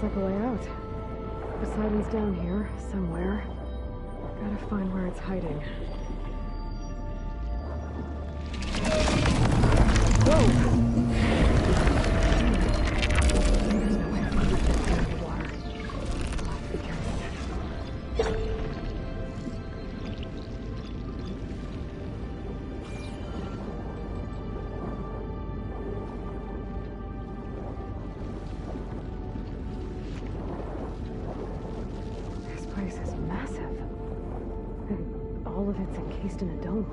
Like a way out. Poseidon's down here, somewhere. Gotta find where it's hiding. Whoa! There's no way to find this thing in the water. I'll have to be careful. This is massive. And all of it's encased in a dome.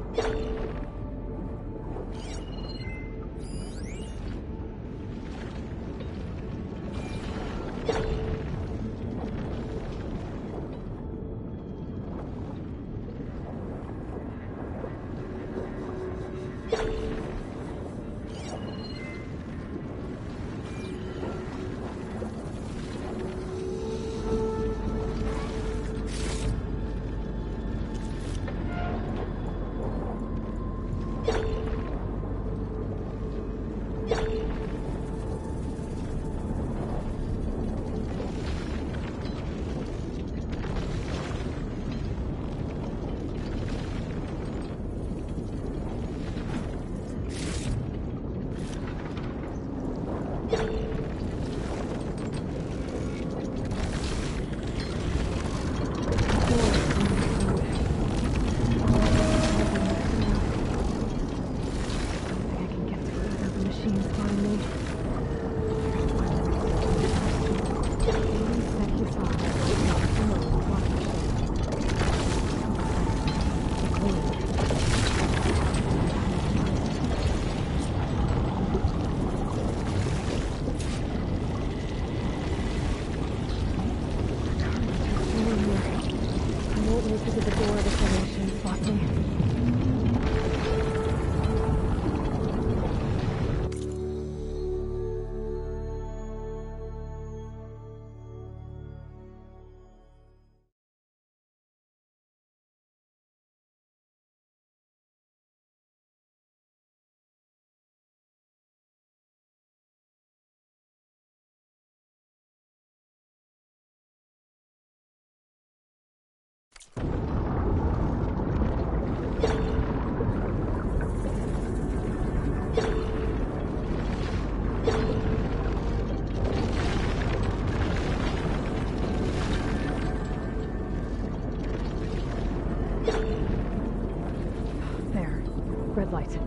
Red light.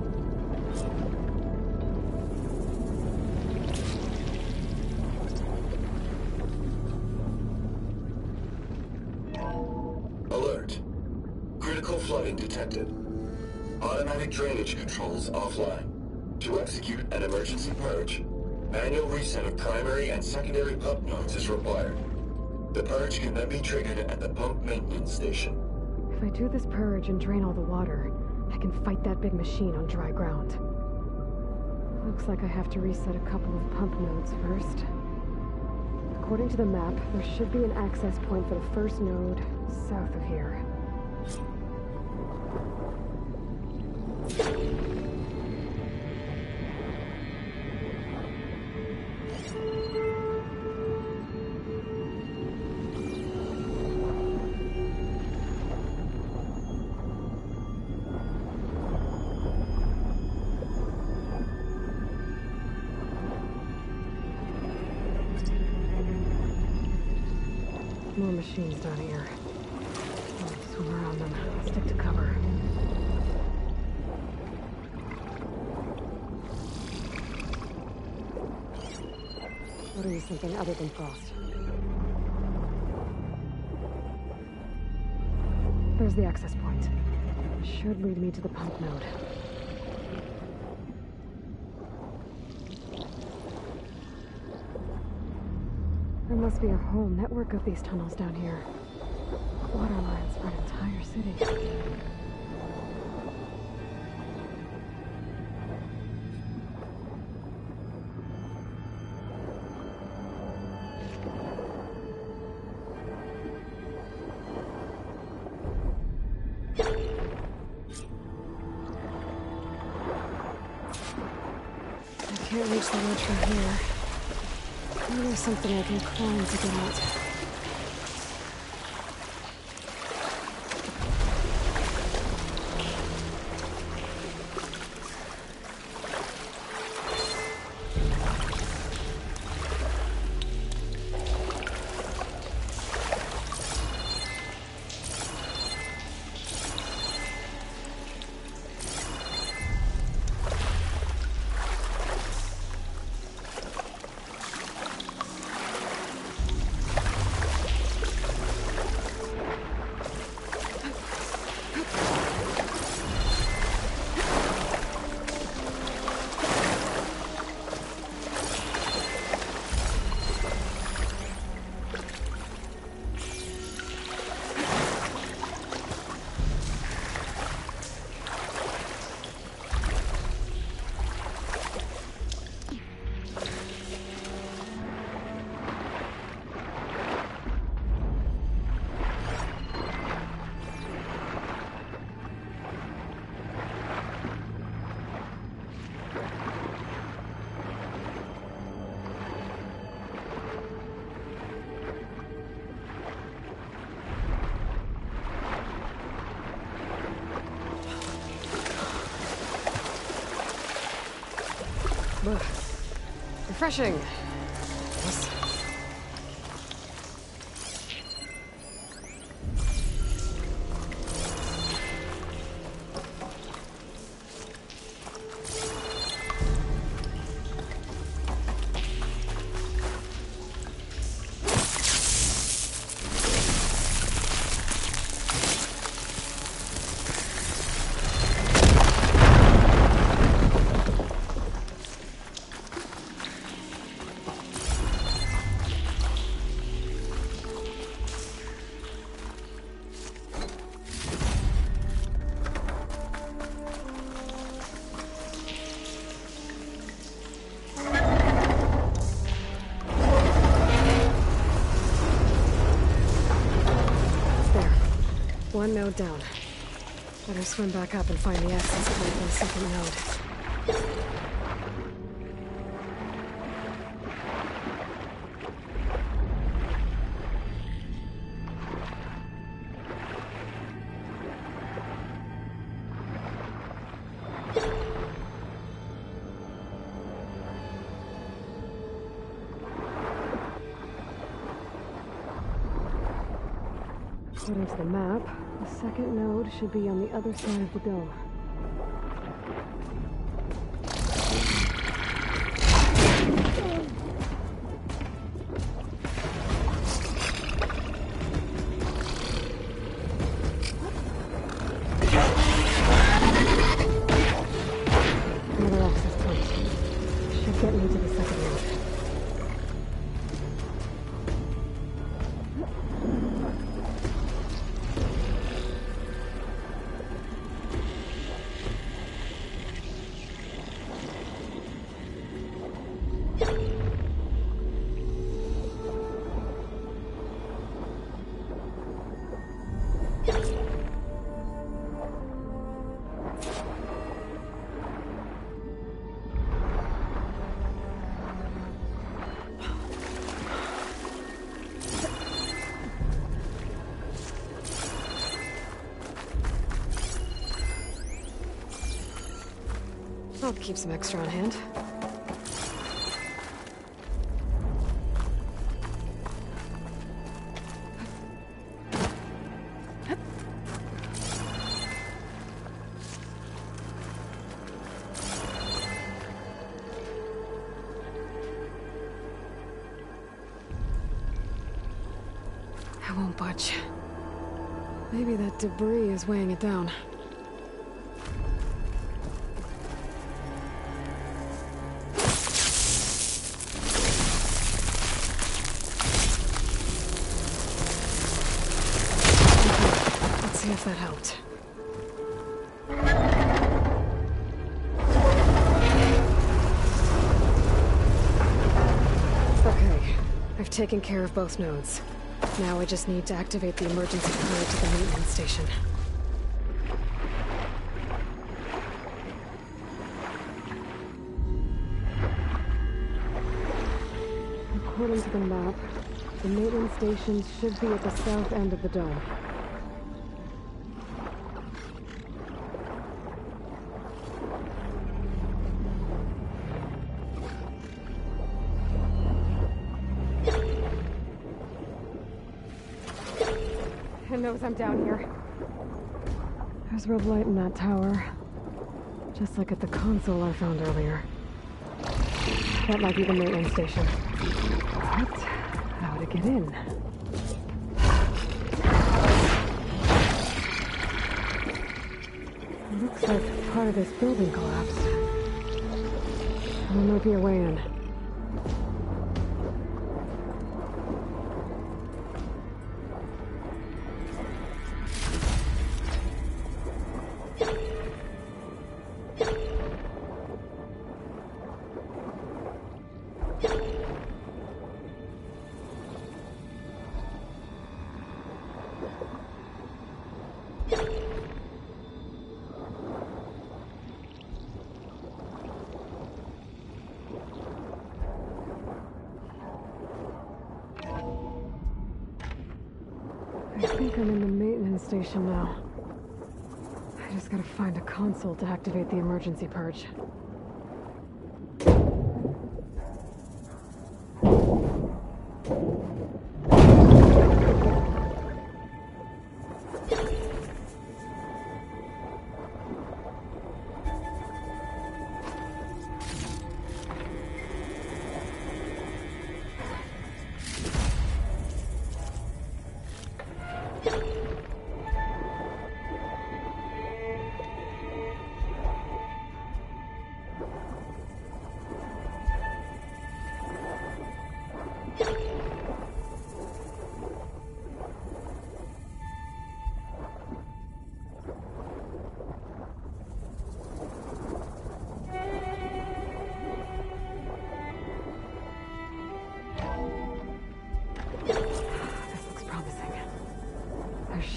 Alert. Critical flooding detected. Automatic drainage controls offline. To execute an emergency purge, manual reset of primary and secondary pump nodes is required. The purge can then be triggered at the pump maintenance station. If I do this purge and drain all the water, I can fight that big machine on dry ground. Looks like I have to reset a couple of pump nodes first. According to the map, there should be an access point for the first node south of here. More machines down here. I'll swim around them. Stick to cover. What are you something other than frost? There's the access point. Should lead me to the pump node. There must be a whole network of these tunnels down here. Water lines for an entire city. can't reach the ledge from here. Maybe there's something I can climb to get out. Ugh. Refreshing. Yes. One node down. Better swim back up and find the access code for the second node. According to the map, the second node should be on the other side of the dome. Another access point. Should get me to the second node. I'll keep some extra on hand. I won't budge. Maybe that debris is weighing it down. See if that helped. Okay, I've taken care of both nodes. Now I just need to activate the emergency code to the maintenance station. according to the map, the maintenance stations should be at the south end of the dome. It knows I'm down here. There's red light in that tower. Just like at the console I found earlier. That might be the maintenance station. But how to get in? Looks like part of this building collapsed. There might be a way in. I think I'm in the maintenance station now. I just gotta find a console to activate the emergency purge.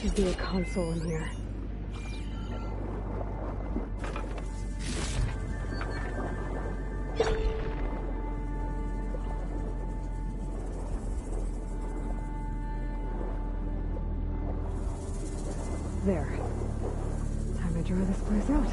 Should be a console in here. There. Time to draw this place out.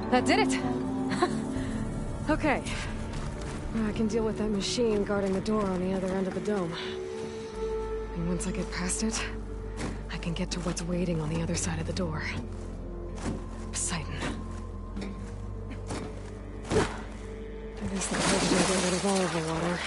That did it! Okay. I can deal with that machine guarding the door on the other end of the dome. And once I get past it, I can get to what's waiting on the other side of the door. Poseidon. I guess the purge will get rid of all of the water.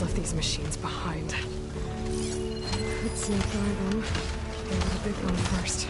Left these machines behind. Let's sneak by them. Get the big one first.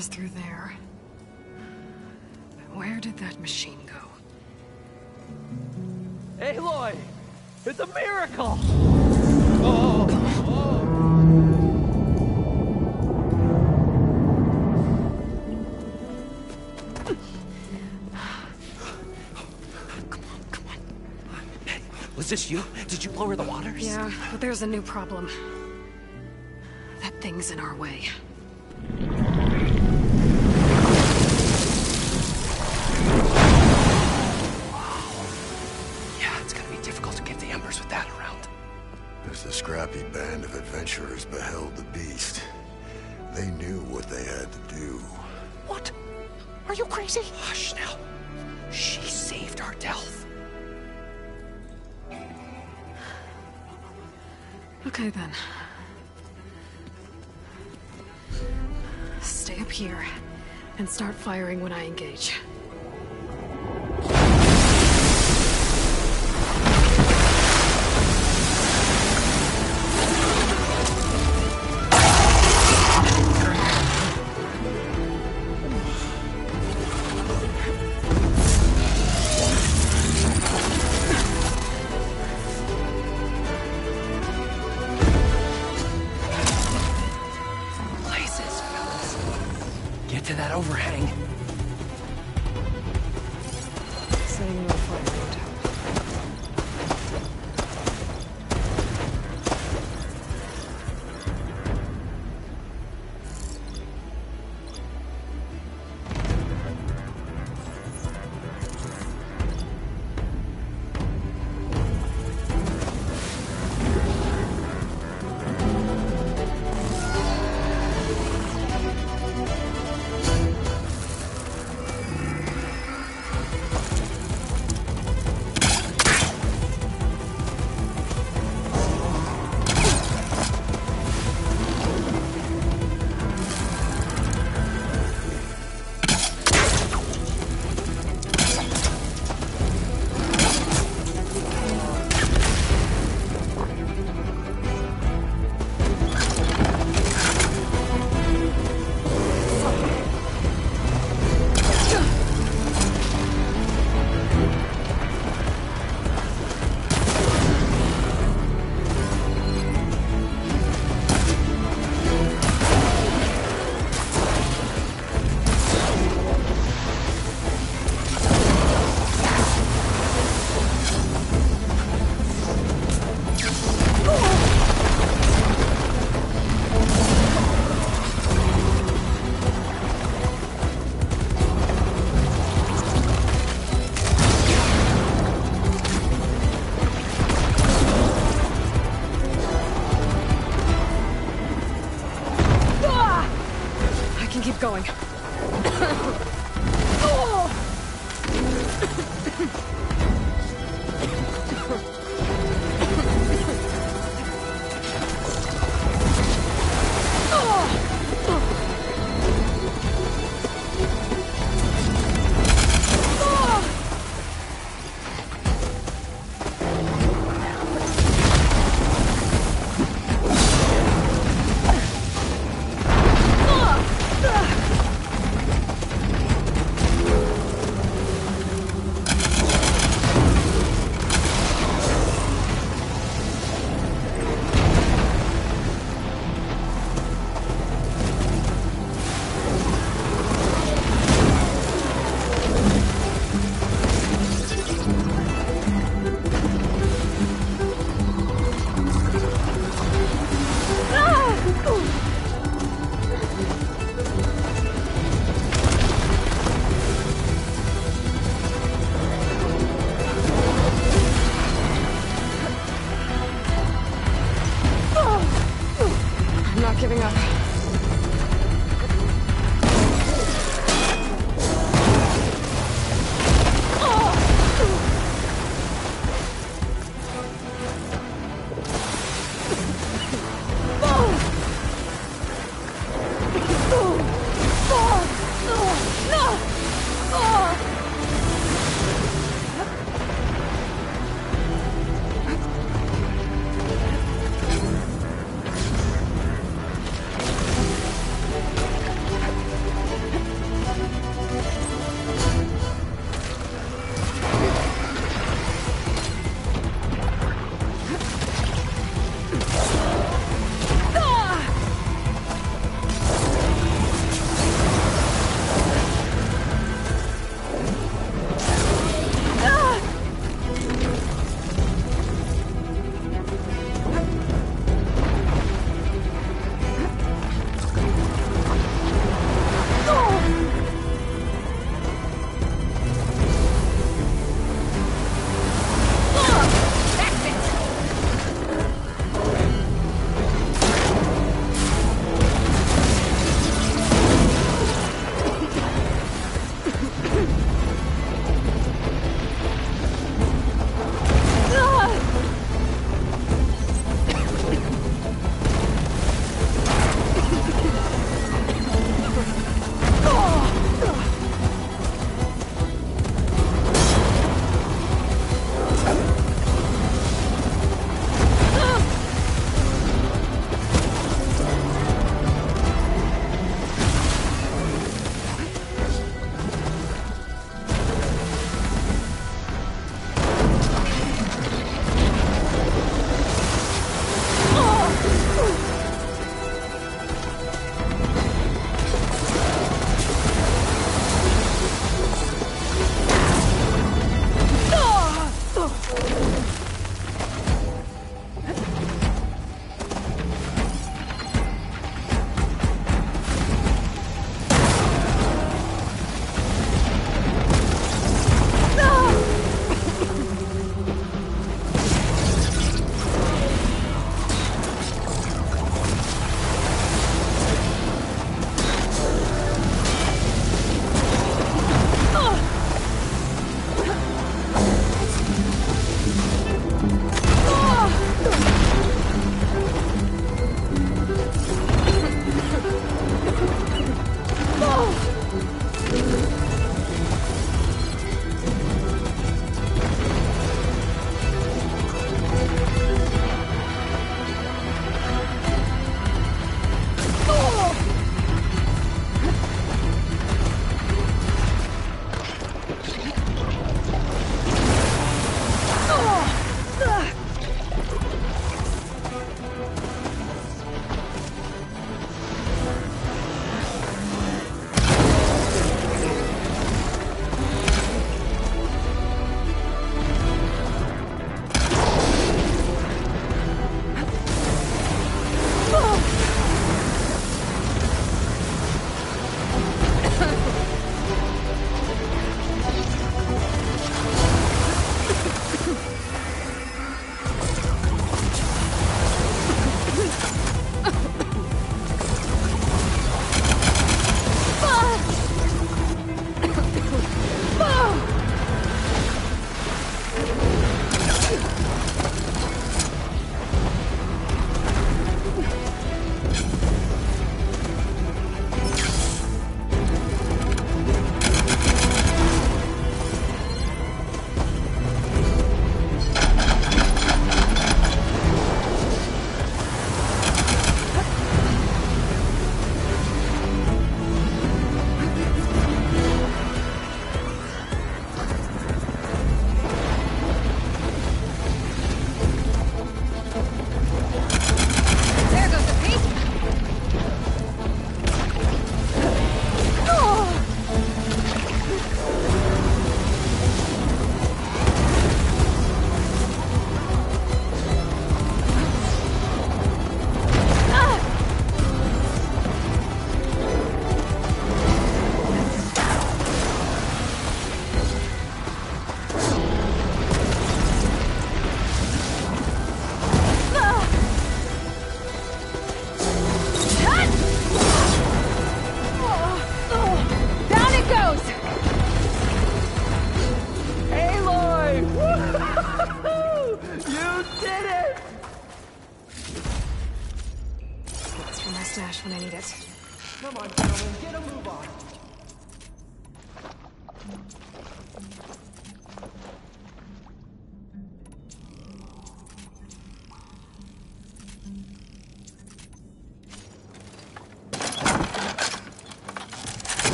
is through there. Where did that machine go? Aloy! It's a miracle! Come on. Hey, was this you? Did you lower the waters? Yeah, but there's a new problem. That thing's in our way. Yeah, it's gonna be difficult to get the embers with that around. As the scrappy band of adventurers beheld the beast, they knew what they had to do. What? Are you crazy? Hush now. She saved our Delph. Okay then. Stay up here and start firing when I engage. Places, fellas. Get to that overhang. Setting no fire mode. I can keep going.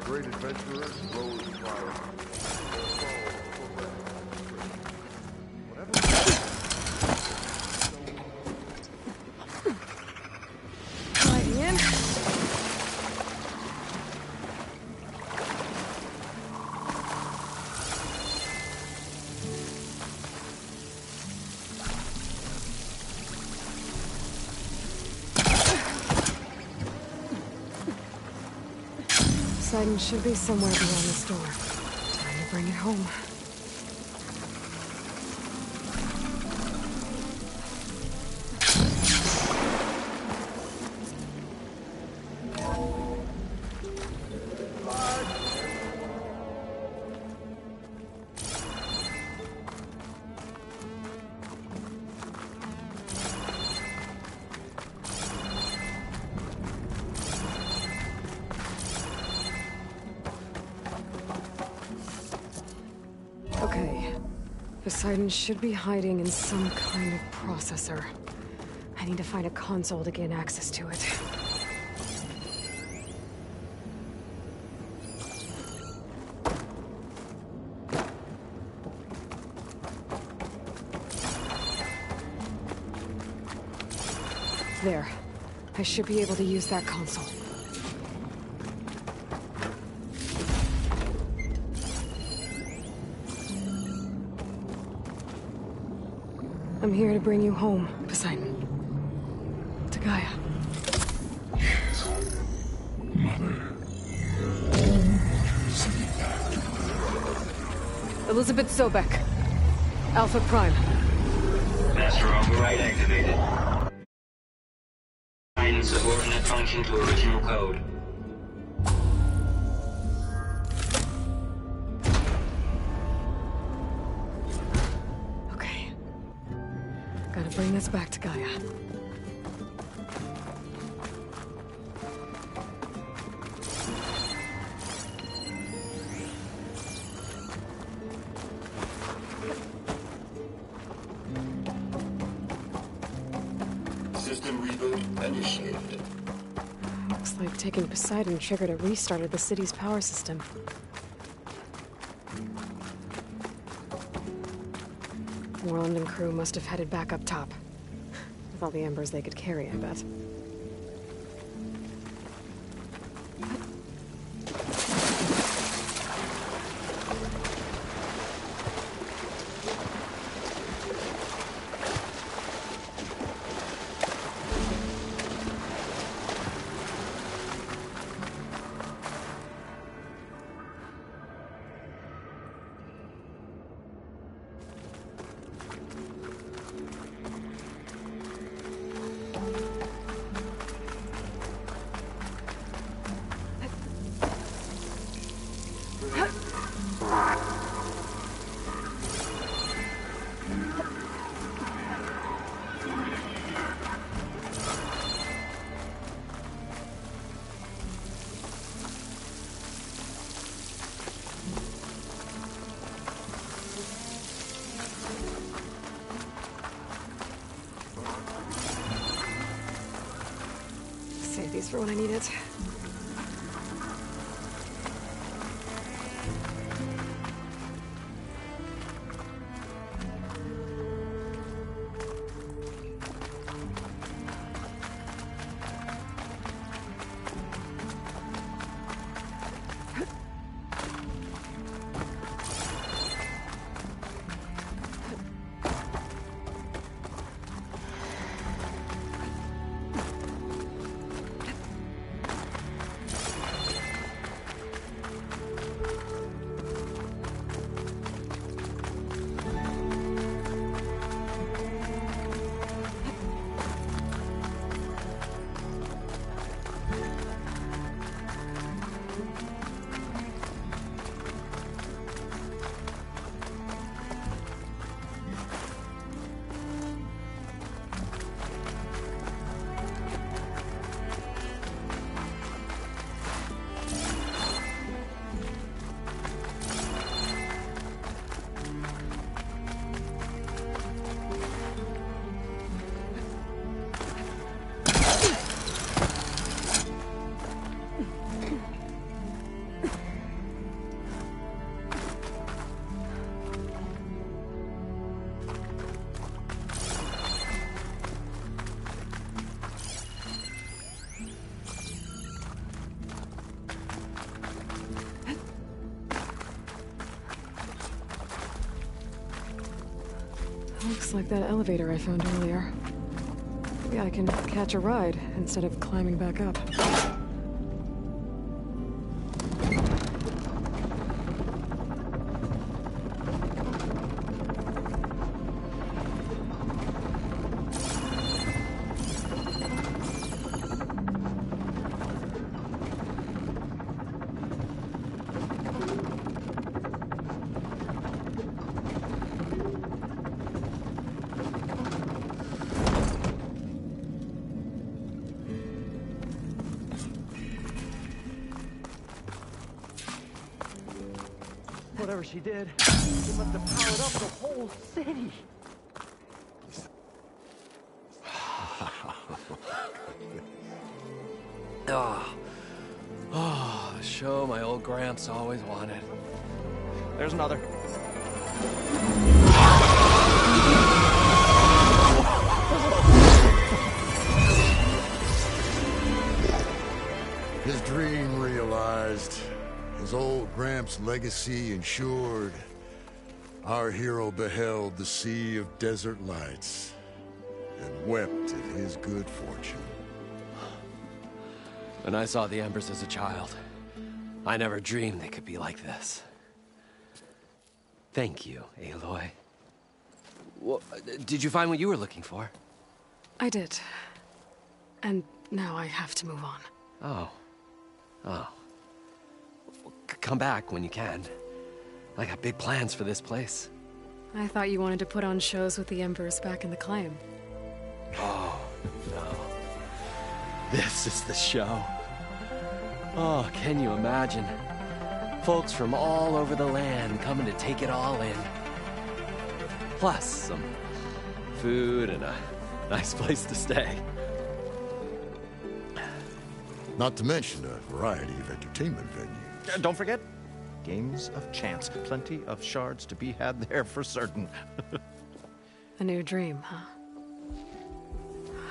great adventurers rose fire. Sliding in. Poseidon should be somewhere beyond this door. Time to bring it home. Okay. Poseidon should be hiding in some kind of processor. I need to find a console to gain access to it. There. I should be able to use that console. I'm here to bring you home, Poseidon. To Gaia. Elizabeth Sobek. Alpha Prime. Master override activated. Assign subordinate function to original code. Okay. Gotta bring this back to Gaia. System reboot initiated. Looks like taking Poseidon triggered a restart of the city's power system. Moreland and crew must have headed back up top. With all the embers they could carry, I bet. Save these for when I need it. Looks like that elevator I found earlier. Maybe I can catch a ride instead of climbing back up. Whatever she did, she must have powered up the whole city. Oh, show my old Gramps always wanted. There's another. His dream realized. His old Gramps' legacy ensured. Our hero beheld the sea of desert lights and wept at his good fortune. When I saw the Embers as a child, I never dreamed they could be like this. Thank you, Aloy. Well, did you find what you were looking for? I did. And now I have to move on. Oh. Oh. Come back when you can. I got big plans for this place. I thought you wanted to put on shows with the Embers back in the Claim. Oh, no. This is the show. Oh, can you imagine? Folks from all over the land coming to take it all in. Plus some food and a nice place to stay. Not to mention a variety of entertainment venues. Don't forget, games of chance. Plenty of shards to be had there for certain. A new dream, huh?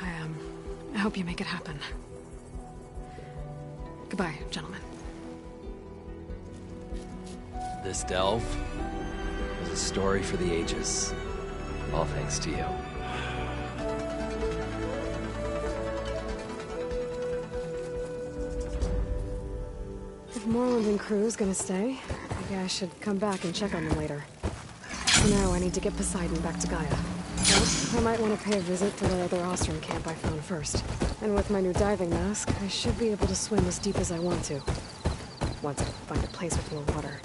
I hope you make it happen. Goodbye, gentlemen. This delve is a story for the ages. All thanks to you. If Morland and crew's gonna stay, maybe I should come back and check on them later. For now, I need to get Poseidon back to Gaia. But I might want to pay a visit to that other Ostrom camp I found first. And with my new diving mask, I should be able to swim as deep as I want to. Once I find a place with more water.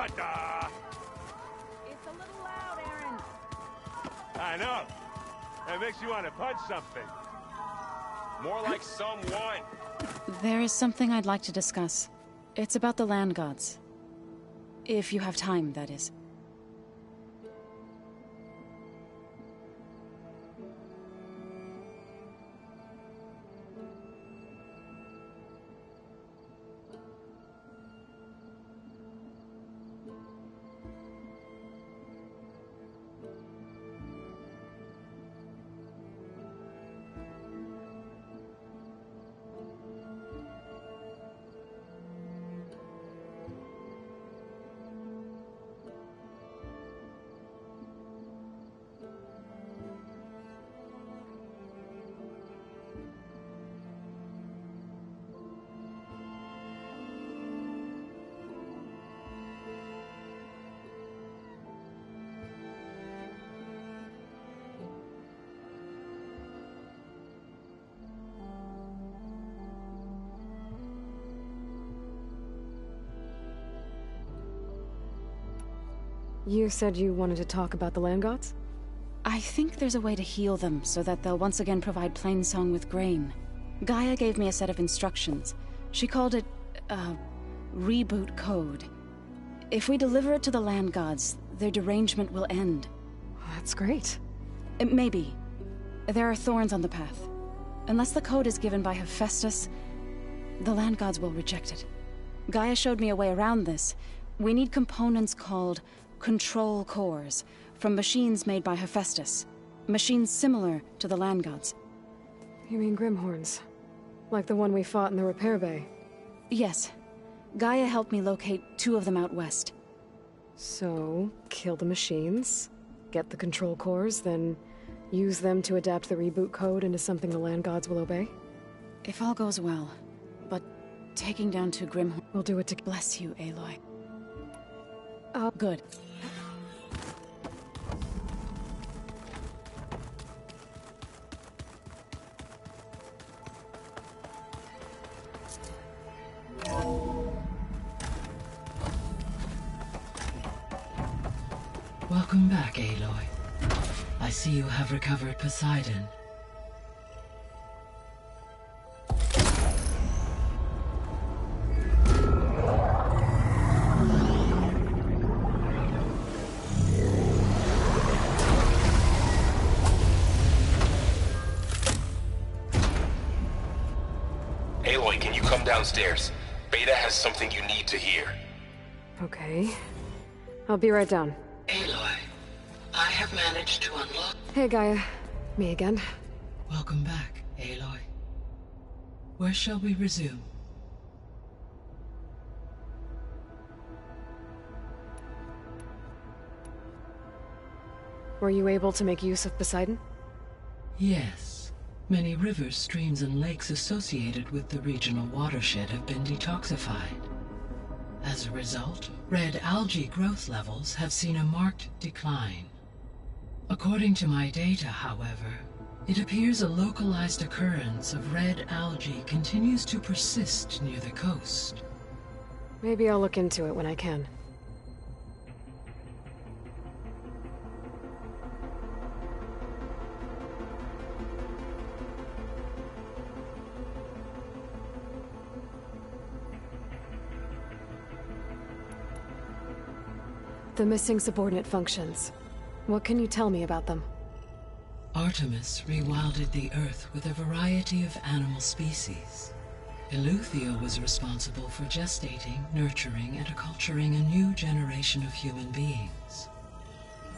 Ta-da! It's a little loud, Aaron. I know. That makes you want to punch something. More like someone. There is something I'd like to discuss. It's about the land gods. If you have time, that is. You said you wanted to talk about the land gods? I think there's a way to heal them so that they'll once again provide Plainsong with grain. Gaia gave me a set of instructions. She called it, reboot code. If we deliver it to the land gods, their derangement will end. That's great. Maybe. There are thorns on the path. Unless the code is given by Hephaestus, the land gods will reject it. Gaia showed me a way around this. We need components called control cores from machines made by Hephaestus. Machines similar to the land gods. You mean Grimhorns? Like the one we fought in the repair bay? Yes. Gaia helped me locate 2 of them out west. So, kill the machines, get the control cores, then use them to adapt the reboot code into something the land gods will obey? If all goes well. But taking down 2 Grimhorns... We'll do it to... Bless you, Aloy. Good. Welcome back, Aloy. I see you have recovered Poseidon. Aloy, can you come downstairs? Beta has something you need to hear. Okay. I'll be right down. Aloy, I have managed to unlock... Hey, Gaia. Me again. Welcome back, Aloy. Where shall we resume? Were you able to make use of Poseidon? Yes. Many rivers, streams, and lakes associated with the regional watershed have been detoxified. As a result, red algae growth levels have seen a marked decline. According to my data, however, it appears a localized occurrence of red algae continues to persist near the coast. Maybe I'll look into it when I can. The missing subordinate functions. What can you tell me about them? Artemis rewilded the Earth with a variety of animal species. Eleuthia was responsible for gestating, nurturing, and acculturating a new generation of human beings.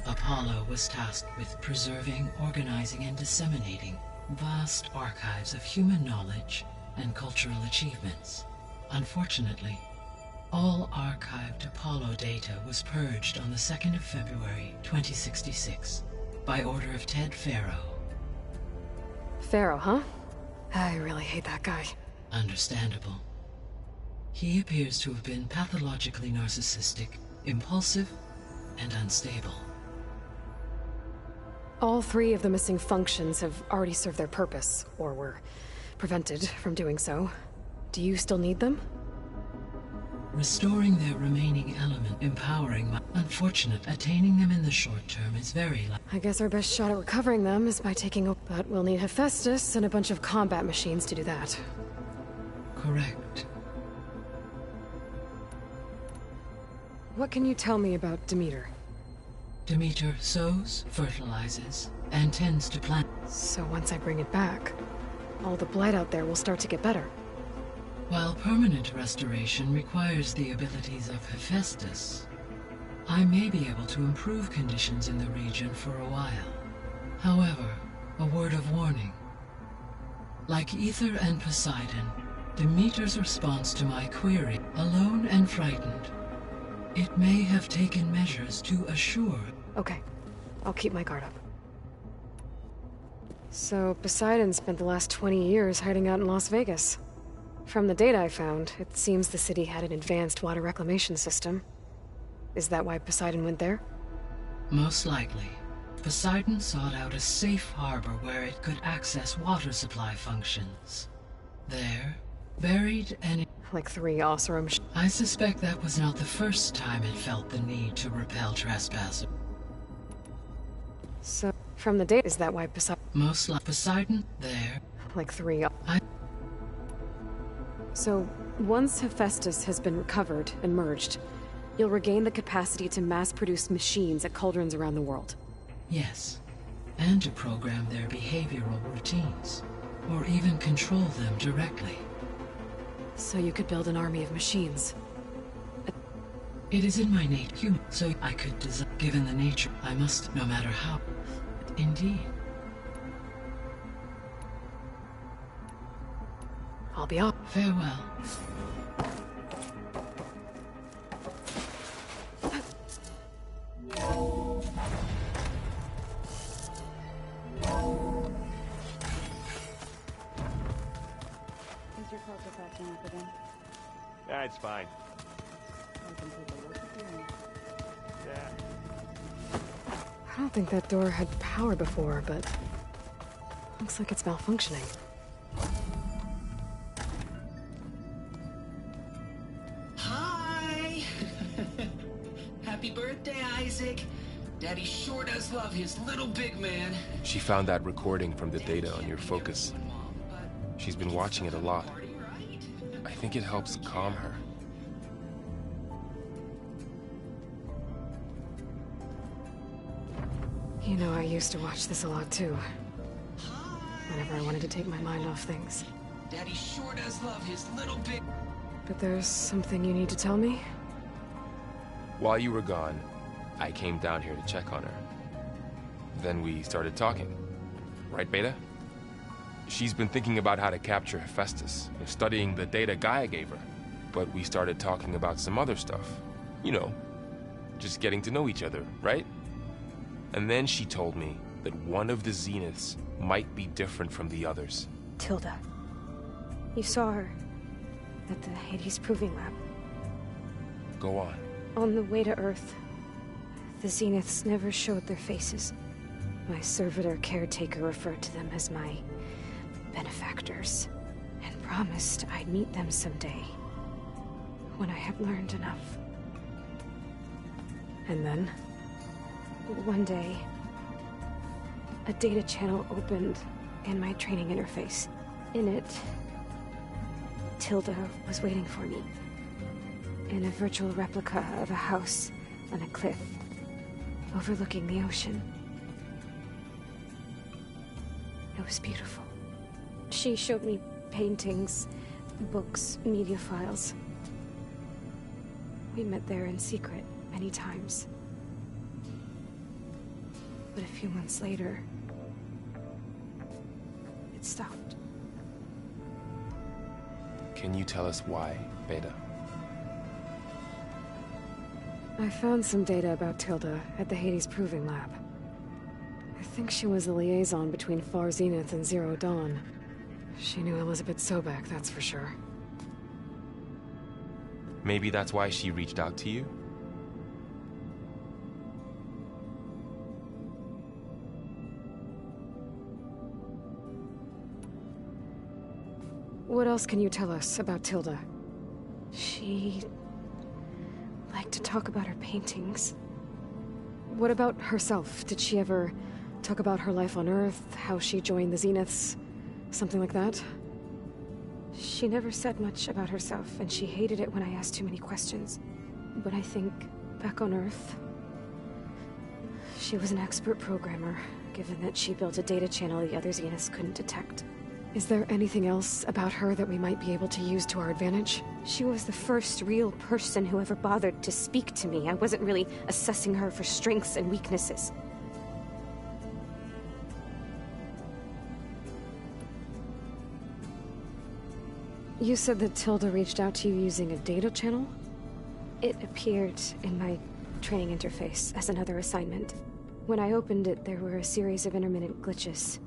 Apollo was tasked with preserving, organizing, and disseminating vast archives of human knowledge and cultural achievements. Unfortunately, all archived Apollo data was purged on the 2nd of February, 2066, by order of Ted Faro. Faro, huh? I really hate that guy. Understandable. He appears to have been pathologically narcissistic, impulsive, and unstable. All 3 of the missing functions have already served their purpose, or were prevented from doing so. Do you still need them? restoring their remaining element, empowering my... Unfortunate, attaining them in the short term is very I guess our best shot at recovering them is by taking a... But we'll need Hephaestus and a bunch of combat machines to do that. correct. What can you tell me about Demeter? Demeter sows, fertilizes, and tends to plant. So once I bring it back, all the blight out there will start to get better. While permanent restoration requires the abilities of Hephaestus, I may be able to improve conditions in the region for a while. However, a word of warning. Like Ether and Poseidon, Demeter's response to my query, alone and frightened, it may have taken measures to assure... Okay, I'll keep my guard up. So, Poseidon spent the last 20 years hiding out in Las Vegas. From the data I found, it seems the city had an advanced water reclamation system. Is that why Poseidon went there? Most likely. Poseidon sought out a safe harbor where it could access water supply functions. There, buried and... Like 3 Oseram... I suspect that was not the first time it felt the need to repel trespassers. So, from the data, is that why Poseidon... Most like Poseidon, there... Like 3... So, once Hephaestus has been recovered and merged, you'll regain the capacity to mass-produce machines at cauldrons around the world. Yes, and to program their behavioral routines, or even control them directly. So you could build an army of machines. It is in my nature, so I could design. Given the nature, I must, no matter how. Indeed. I'll be off. Farewell. Is your focus acting up again? That's fine. I can take a look at you. Yeah. I don't think that door had power before, but... looks like it's malfunctioning. Hi! Happy birthday, Isaac. Daddy sure does love his little big man. She found that recording from the data on your focus. She's been watching it a lot. I think it helps calm her. You know, I used to watch this a lot too. Whenever I wanted to take my mind off things. Daddy sure does love his little big... But there's something you need to tell me? While you were gone, I came down here to check on her. Then we started talking. Right, Beta? She's been thinking about how to capture Hephaestus, studying the data Gaia gave her. But we started talking about some other stuff. You know, just getting to know each other, right? And then she told me that one of the Zeniths might be different from the others. Tilda. You saw her at the Hades Proving Lab. Go on. On the way to Earth, the Zeniths never showed their faces. My servitor caretaker referred to them as my benefactors, and promised I'd meet them someday, when I had learned enough. And then? One day, a data channel opened in my training interface. In it, Tilda was waiting for me, in a virtual replica of a house on a cliff, overlooking the ocean. It was beautiful. She showed me paintings, books, media files. We met there in secret many times. But a few months later, it stopped. Can you tell us why, Beta? I found some data about Tilda at the Hades Proving Lab. I think she was a liaison between Far Zenith and Zero Dawn. She knew Elizabeth Sobek, that's for sure. Maybe that's why she reached out to you? What else can you tell us about Tilda? She like to talk about her paintings. What about herself? Did she ever talk about her life on Earth, how she joined the Zeniths, something like that? She never said much about herself, and she hated it when I asked too many questions. But I think, back on Earth, she was an expert programmer, given that she built a data channel the other Zeniths couldn't detect. Is there anything else about her that we might be able to use to our advantage? She was the first real person who ever bothered to speak to me. I wasn't really assessing her for strengths and weaknesses. You said that Tilda reached out to you using a data channel? It appeared in my training interface as another assignment. When I opened it, there were a series of intermittent glitches.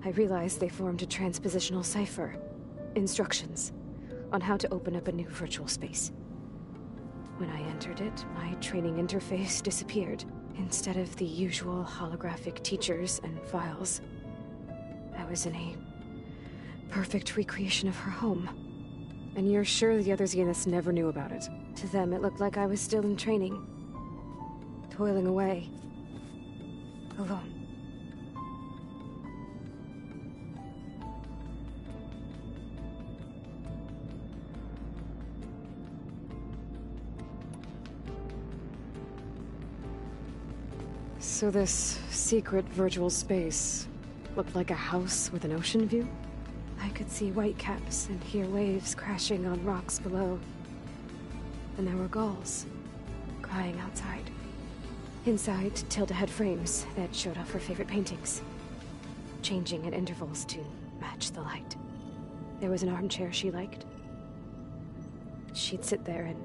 I realized they formed a transpositional cipher. Instructions on how to open up a new virtual space. When I entered it, my training interface disappeared. Instead of the usual holographic teachers and files, I was in a perfect recreation of her home. And you're sure the other Zeniths never knew about it? To them, it looked like I was still in training. Toiling away. Alone. So this secret virtual space looked like a house with an ocean view? I could see whitecaps and hear waves crashing on rocks below. And there were gulls crying outside. Inside, Tilda had frames that showed off her favorite paintings, changing at intervals to match the light. There was an armchair she liked. She'd sit there and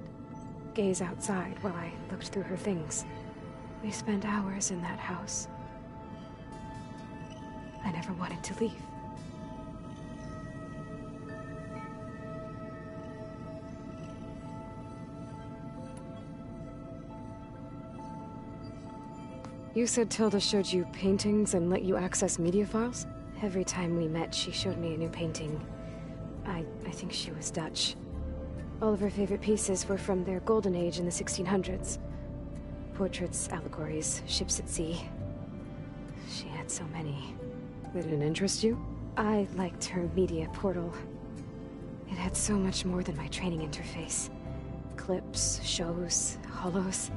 gaze outside while I looked through her things. We spent hours in that house. I never wanted to leave. You said Tilda showed you paintings and let you access media files? Every time we met, she showed me a new painting. I think she was Dutch. All of her favorite pieces were from their golden age in the 1600s. Portraits, allegories, ships at sea. She had so many. They didn't interest you? I liked her media portal. It had so much more than my training interface. Clips, shows, holos.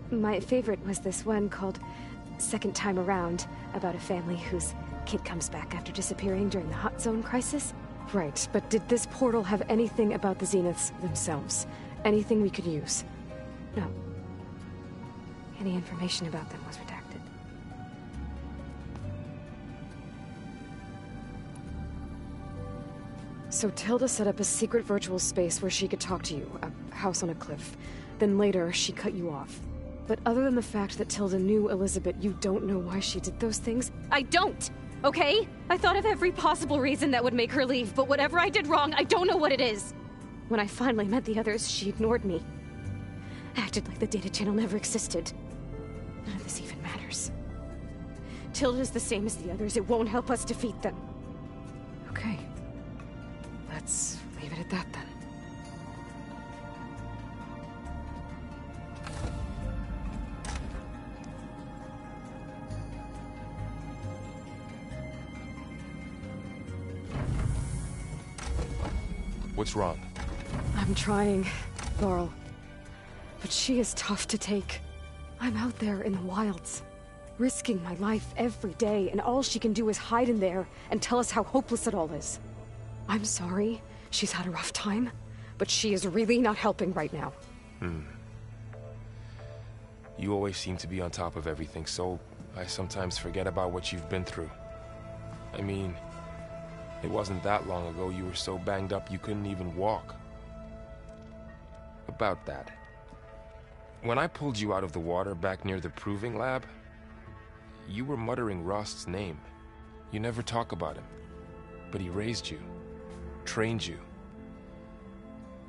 My favorite was this one called Second Time Around, about a family whose kid comes back after disappearing during the Hot Zone crisis. Right, but did this portal have anything about the Zeniths themselves? Anything we could use? No. Any information about them was redacted. So Tilda set up a secret virtual space where she could talk to you, a house on a cliff. Then later, she cut you off. But other than the fact that Tilda knew Elizabeth, you don't know why she did those things? I don't! Okay? I thought of every possible reason that would make her leave, but whatever I did wrong, I don't know what it is. When I finally met the others, she ignored me. Acted like the data channel never existed. None of this even matters. Tilda's the same as the others. It won't help us defeat them. Okay. Let's leave it at that then. What's wrong? I'm trying, Laurel. But she is tough to take. I'm out there in the wilds, risking my life every day, and all she can do is hide in there and tell us how hopeless it all is. I'm sorry she's had a rough time, but she is really not helping right now. You always seem to be on top of everything, so I sometimes forget about what you've been through. I mean, it wasn't that long ago you were so banged up you couldn't even walk. About that. When I pulled you out of the water back near the proving lab, you were muttering Rost's name. You never talk about him. But he raised you, trained you.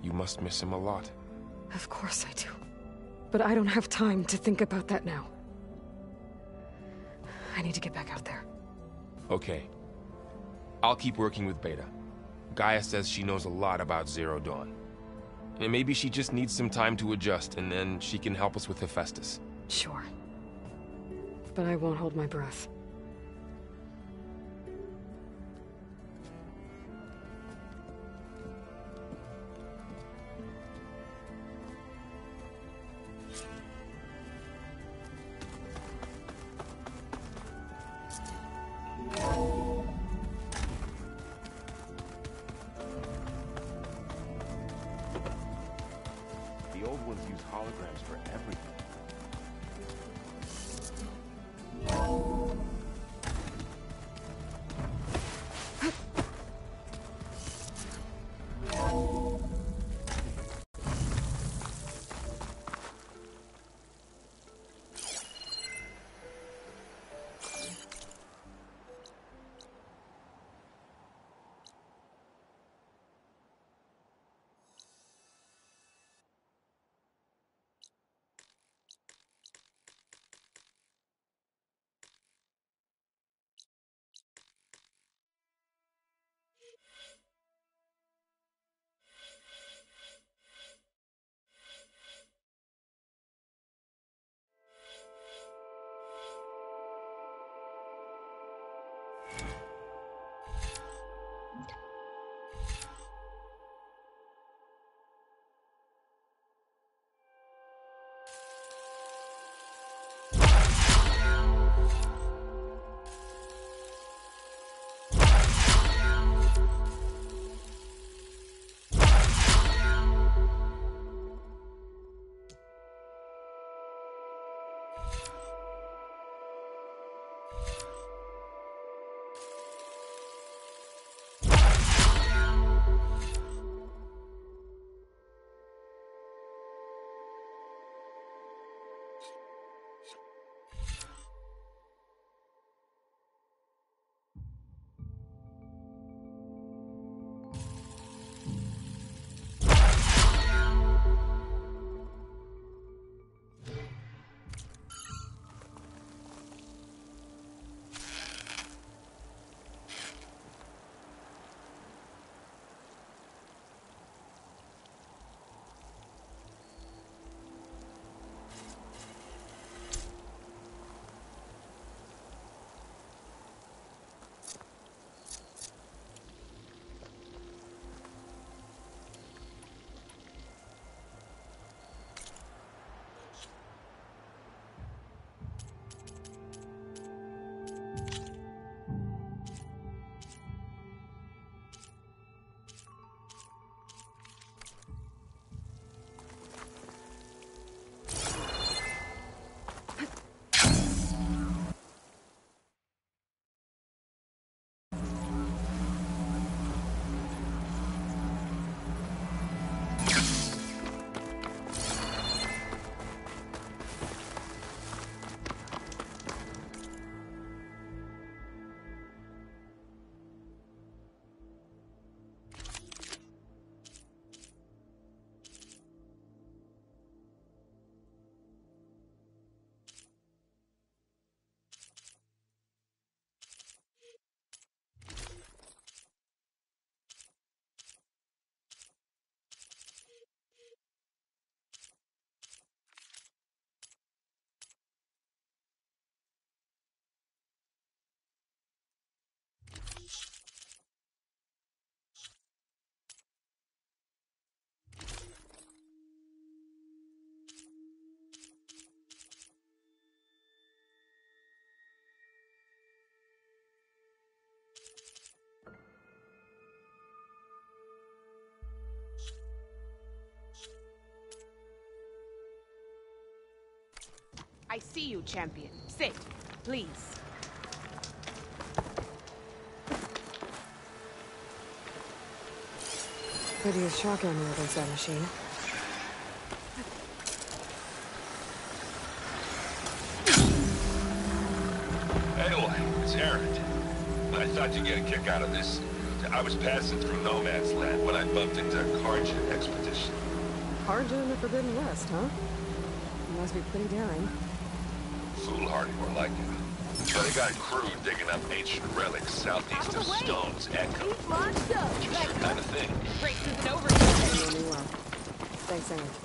You must miss him a lot. Of course I do. But I don't have time to think about that now. I need to get back out there. Okay. I'll keep working with Beta. Gaia says she knows a lot about Zero Dawn. And maybe she just needs some time to adjust, and then she can help us with Hephaestus. Sure. But I won't hold my breath. The old ones use holograms for everything. I see you, champion. Sit, please. Could use shock ammo against that machine. Aloy, it's Aaron. I thought you'd get a kick out of this. I was passing through No Man's Land when I bumped into a Kharjan expedition. Kharjan in the Forbidden West, huh? You must be pretty daring. Foolhardy, more like it. But they got a crew digging up ancient relics southeast of Stone's Echo. Just your kind of thing. Grace isn't over. Thanks, Aaron.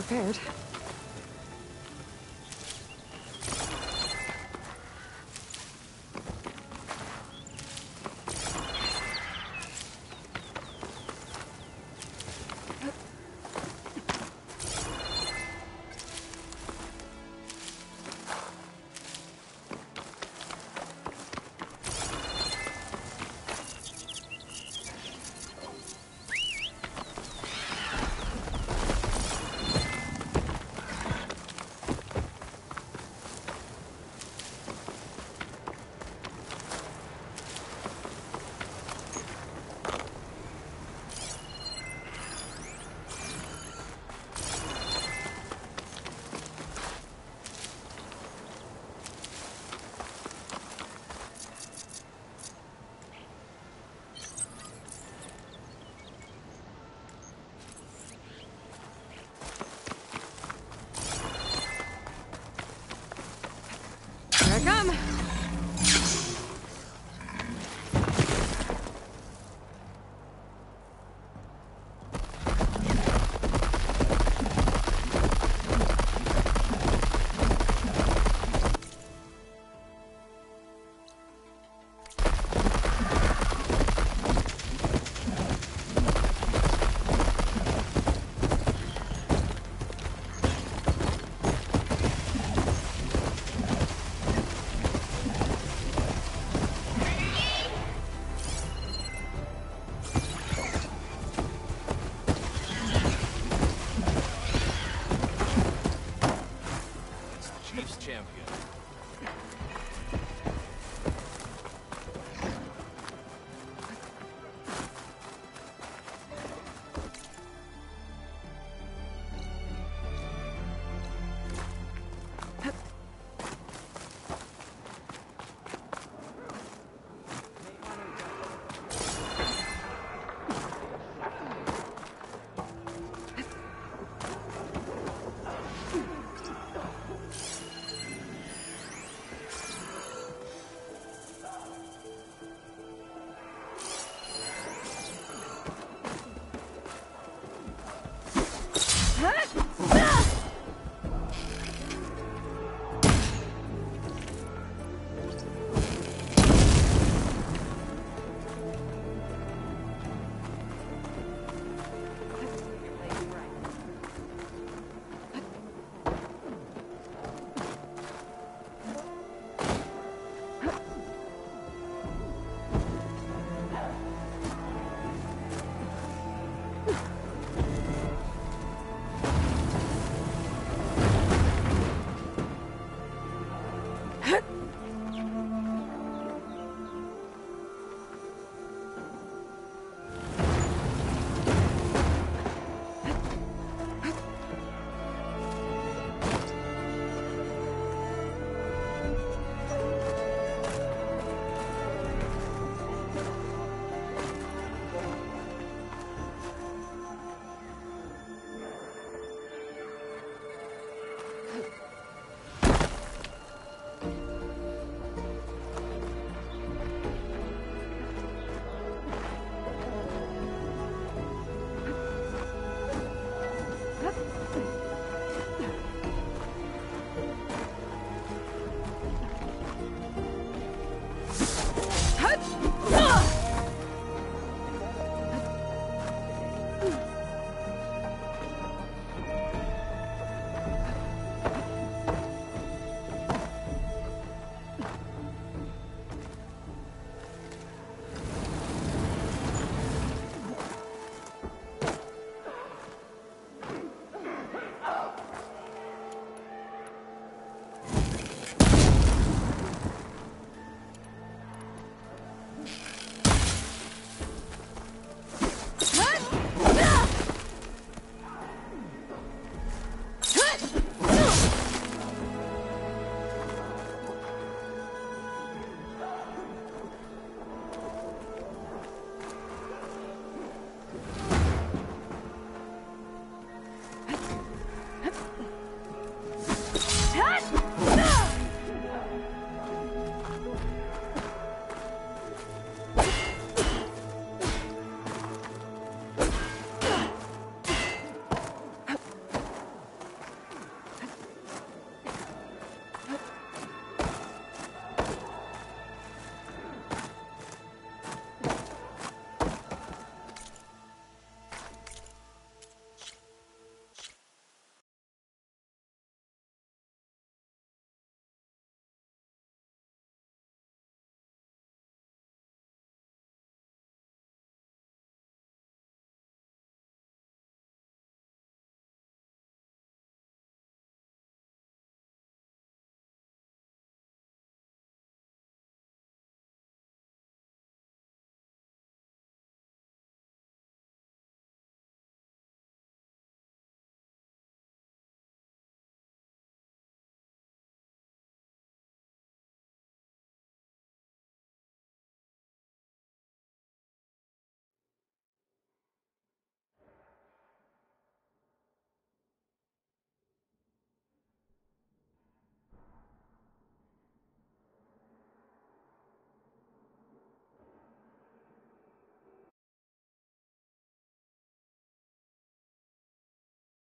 prepared.